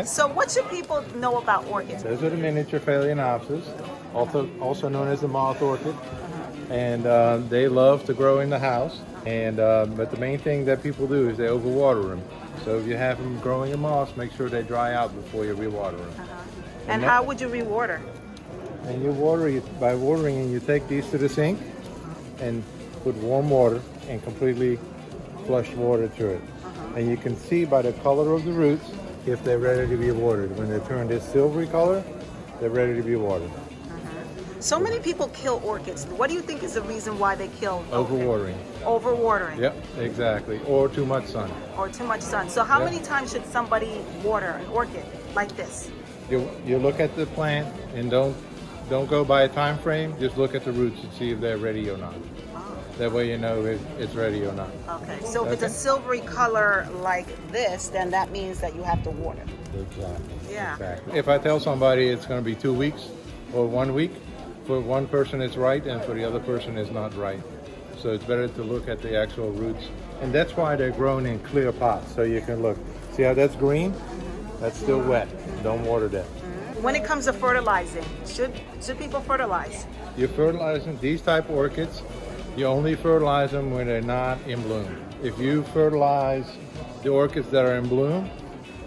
So what should people know about orchids? Those are the miniature Phalaenopsis, also known as the moth orchid. And they love to grow in the house. And but the main thing that people do is they overwater them. So if you have them growing in moss, make sure they dry out before you rewater them. And how would you rewater? And you water it by watering, and you take these to the sink and put warm water and completely flush water through it. And you can see by the color of the roots if they're ready to be watered. When they turn this silvery color, they're ready to be watered. So many people kill orchids. What do you think is the reason why they kill Overwatering. Overwatering. Yep, exactly. Or too much sun. Or too much sun. So how many times should somebody water an orchid like this? You look at the plant and don't go by a time frame. Just look at the roots and see if they're ready or not. That way you know if it's ready or not. Okay, so if it's a silvery color like this, then that means that you have to water. Exactly. Yeah. Exactly. If I tell somebody it's going to be 2 weeks or 1 week, for one person it's right and for the other person it's not right. So it's better to look at the actual roots. And that's why they're grown in clear pots. So you can look. See how that's green? That's still wet. Don't water that. When it comes to fertilizing, should people fertilize? You're fertilizing these type of orchids. You only fertilize them when they're not in bloom. If you fertilize the orchids that are in bloom,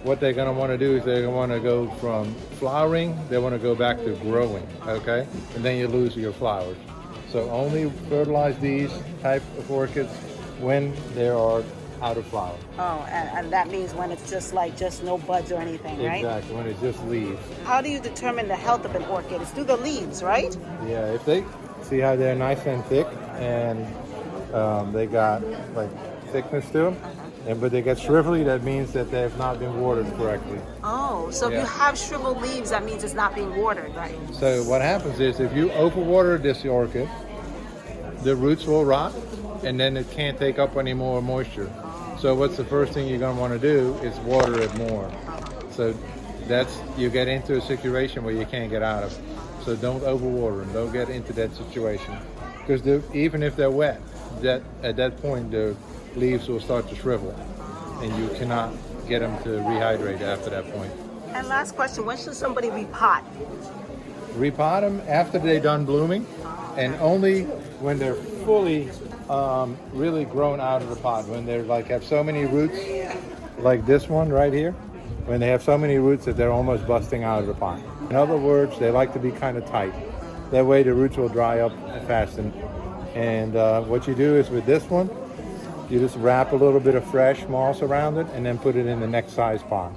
what they're going to want to do is they're going to want to go from flowering, they want to go back to growing, okay? And then you lose your flowers. So only fertilize these type of orchids when they are out of flower. Oh, and that means when it's just no buds or anything, right? Exactly, when it's just leaves. How do you determine the health of an orchid? It's through the leaves, right? Yeah, if they see how they're nice and thick and they got like thickness to them, but they get shrivelly, that means that they have not been watered correctly. Oh, so if you have shriveled leaves, that means it's not being watered, right? So what happens is if you overwater this orchid, the roots will rot and then it can't take up any more moisture. So what's the first thing you're going to want to do is water it more. So you get into a situation where you can't get out of. So don't overwater them. Don't get into that situation. Because even if they're wet, at that point the leaves will start to shrivel and you cannot get them to rehydrate after that point. And last question, when should somebody repot? Repot them after they're done blooming and only when they're fully really grown out of the pot. When they're have so many roots, like this one right here, when they have so many roots that they're almost busting out of the pot. In other words, they like to be kind of tight. That way the roots will dry up faster. And what you do is with this one, you just wrap a little bit of fresh moss around it and then put it in the next size pot.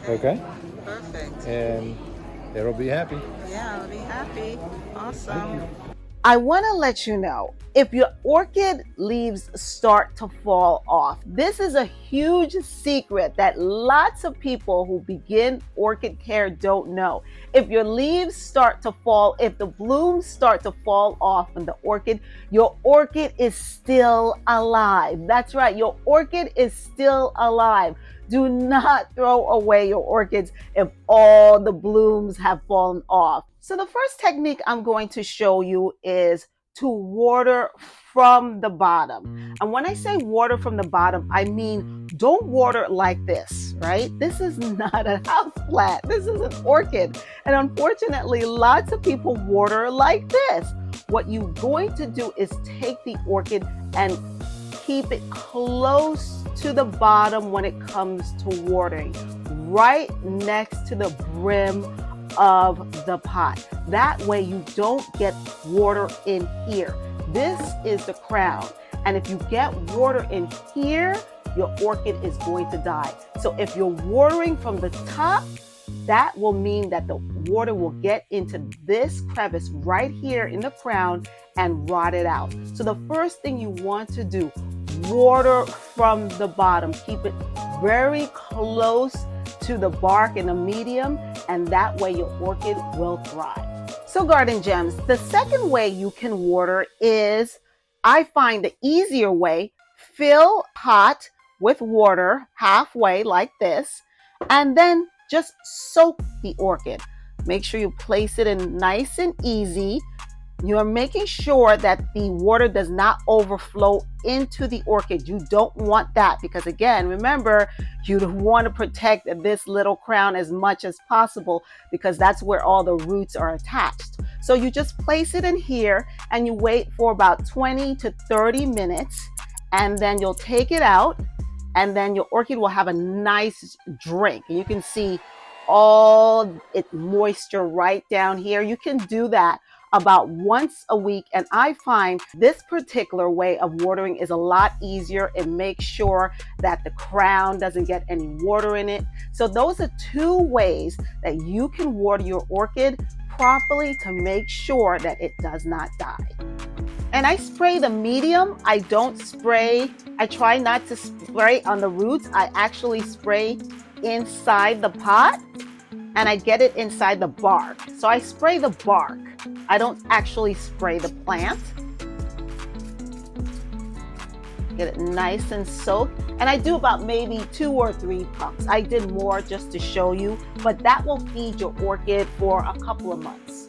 Okay? Perfect. And it'll be happy. Yeah, I'll be happy. Awesome. I want to let you know, if your orchid leaves start to fall off, this is a huge secret that lots of people who begin orchid care don't know. If your leaves start to fall, if the blooms start to fall off in the orchid, your orchid is still alive. That's right, your orchid is still alive. Do not throw away your orchids if all the blooms have fallen off. So the first technique I'm going to show you is to water from the bottom. And when I say water from the bottom, I mean don't water like this, right? This is not a house plant. This is an orchid. And unfortunately, lots of people water like this. What you're going to do is take the orchid and keep it close to the bottom when it comes to watering, right next to the brim of the pot. That way you don't get water in here. This is the crown. And if you get water in here, your orchid is going to die. So if you're watering from the top, that will mean that the water will get into this crevice right here in the crown and rot it out. So the first thing you want to do, water from the bottom. Keep it very close to the bark in a medium, and that way your orchid will thrive. So Garden Gems, the second way you can water is, I find the easier way, fill pot with water halfway like this, and then just soak the orchid. Make sure you place it in nice and easy. You're making sure that the water does not overflow into the orchid. You don't want that because, again, remember, you want to protect this little crown as much as possible because that's where all the roots are attached. So you just place it in here and you wait for about 20 to 30 minutes, and then you'll take it out, and then your orchid will have a nice drink. And you can see all its moisture right down here. You can do that about once a week, and I find this particular way of watering is a lot easier. It makes sure that the crown doesn't get any water in it. So those are two ways that you can water your orchid properly to make sure that it does not die. And I spray the medium. I don't spray, I try not to spray on the roots. I actually spray inside the pot, and I get it inside the bark. So I spray the bark. I don't actually spray the plant. Get it nice and soaked. And I do about maybe 2 or 3 pumps. I did more just to show you, but that will feed your orchid for a couple of months.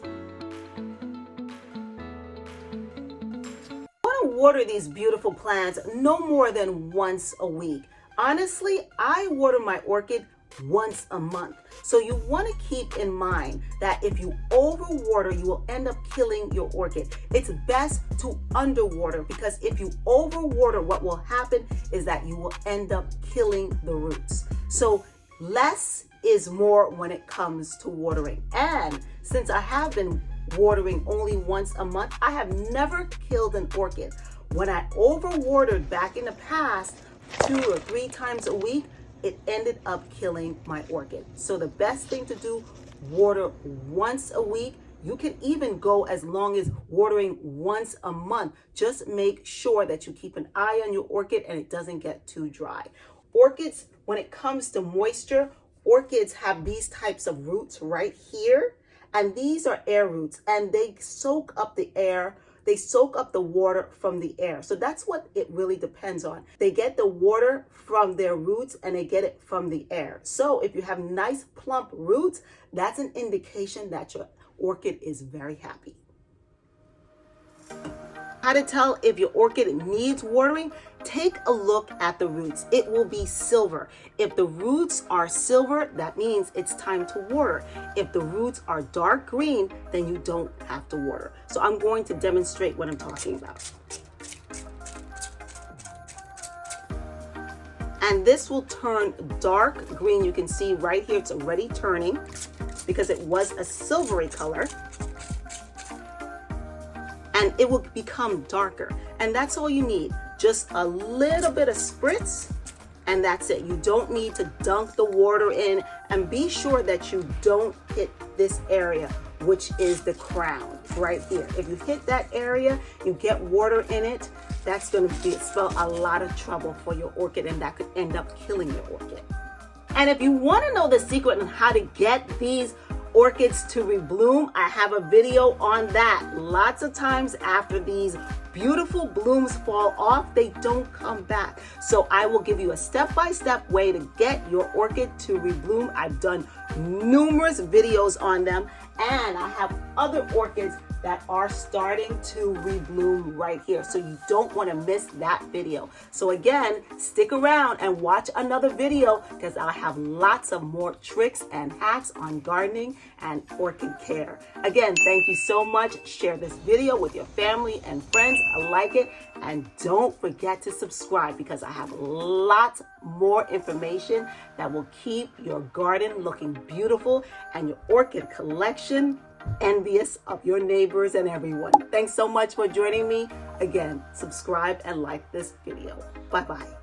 I want to water these beautiful plants no more than once a week. Honestly, I water my orchid once a month. So you want to keep in mind that if you overwater, you will end up killing your orchid. It's best to underwater, because if you overwater, what will happen is that you will end up killing the roots. So less is more when it comes to watering. And since I have been watering only once a month, I have never killed an orchid. When I overwatered back in the past 2 or 3 times a week, it ended up killing my orchid. So the best thing to do, water once a week. You can even go as long as watering once a month. Just make sure that you keep an eye on your orchid and it doesn't get too dry. Orchids, when it comes to moisture, orchids have these types of roots right here, and these are air roots, and they soak up the air. They soak up the water from the air. So that's what it really depends on. They get the water from their roots and they get it from the air. So if you have nice plump roots, that's an indication that your orchid is very happy. How to tell if your orchid needs watering? Take a look at the roots. It will be silver. If the roots are silver, that means it's time to water. If the roots are dark green, then you don't have to water. So I'm going to demonstrate what I'm talking about. And this will turn dark green. You can see right here, it's already turning because it was a silvery color. And it will become darker. And that's all you need. Just a little bit of spritz, and that's it. You don't need to dunk the water in, and be sure that you don't hit this area, which is the crown right here. If you hit that area, you get water in it, that's going to spell a lot of trouble for your orchid, and that could end up killing your orchid. And if you want to know the secret on how to get these orchids to rebloom, I have a video on that. Lots of times after these beautiful blooms fall off, they don't come back. So I will give you a step-by-step way to get your orchid to rebloom. I've done numerous videos on them, and I have other orchids that are starting to rebloom right here. So you don't want to miss that video. So again, stick around and watch another video, because I have lots of more tricks and hacks on gardening and orchid care. Again, thank you so much. Share this video with your family and friends. I like it. And don't forget to subscribe, because I have lots more information that will keep your garden looking beautiful and your orchid collection envious of your neighbors and everyone. Thanks so much for joining me. Again, subscribe and like this video. Bye-bye.